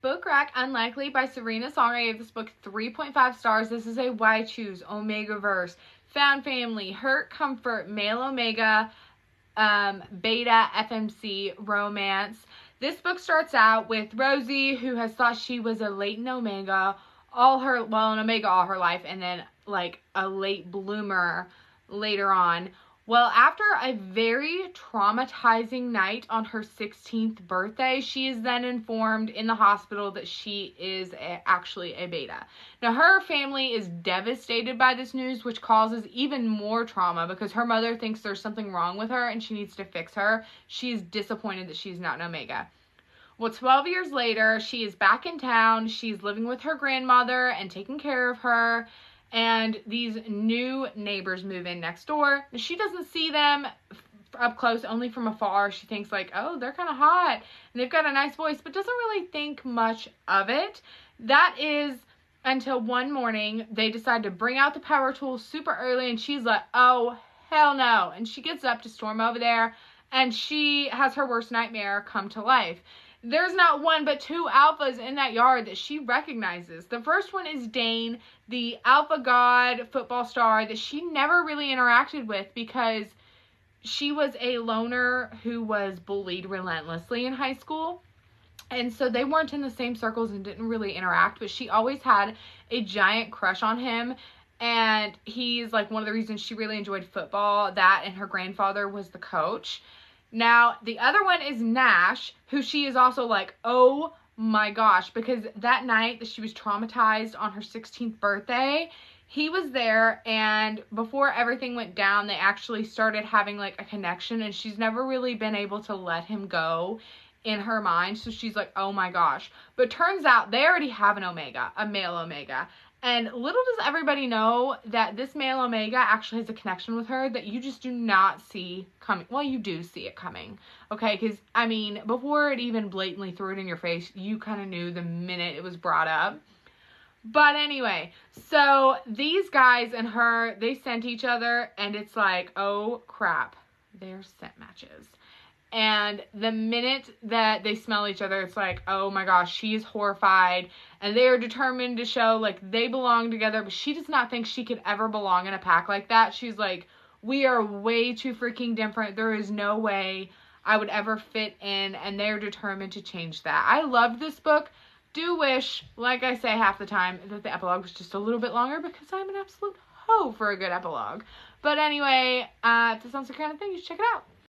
Book Rack Unlikely by Sirena Song. I gave this book 3.5 stars. This is a Why Choose, Omegaverse, Found Family, Hurt, Comfort, Male Omega, Beta, FMC, romance. This book starts out with Rosie, who has thought she was a latent Omega an Omega all her life, and then like a late bloomer later on. Well, after a very traumatizing night on her 16th birthday, she is then informed in the hospital that she is actually a beta. Now, her family is devastated by this news, which causes even more trauma because her mother thinks there's something wrong with her and she needs to fix her. She's disappointed that she's not an Omega. Well, 12 years later, she is back in town. She's living with her grandmother and taking care of her. And these new neighbors move in next door. She doesn't see them up close, only from afar. She thinks like, oh, they're kind of hot and they've got a nice voice, but doesn't really think much of it. That is until one morning they decide to bring out the power tools super early, and she's like, oh, hell no. And she gets up to storm over there, and she has her worst nightmare come to life. There's not one but two alphas in that yard that she recognizes. The first one is Dane, the alpha god football star that she never really interacted with because she was a loner who was bullied relentlessly in high school. And so they weren't in the same circles and didn't really interact, but she always had a giant crush on him. And he's like one of the reasons she really enjoyed football. That and her grandfather was the coach. Now, the other one is Nash, who she is also like, oh my gosh, because that night that she was traumatized on her 16th birthday, he was there, and before everything went down, they actually started having like a connection, and she's never really been able to let him go in her mind, so she's like, oh my gosh. But turns out they already have an Omega, a male Omega. And little does everybody know that this male Omega actually has a connection with her that you just do not see coming. Well, you do see it coming, okay? Because, I mean, before it even blatantly threw it in your face, you kind of knew the minute it was brought up. But anyway, so these guys and her, they sent each other, and it's like, oh crap, they're scent matches. And the minute that they smell each other, it's like, oh my gosh, she's horrified. And they are determined to show like they belong together, but she does not think she could ever belong in a pack like that. She's like, we are way too freaking different. There is no way I would ever fit in, and they're determined to change that. I loved this book. Do wish, like I say half the time, that the epilogue was just a little bit longer because I'm an absolute hoe for a good epilogue. But anyway, if this sounds the kind of thing, you should check it out.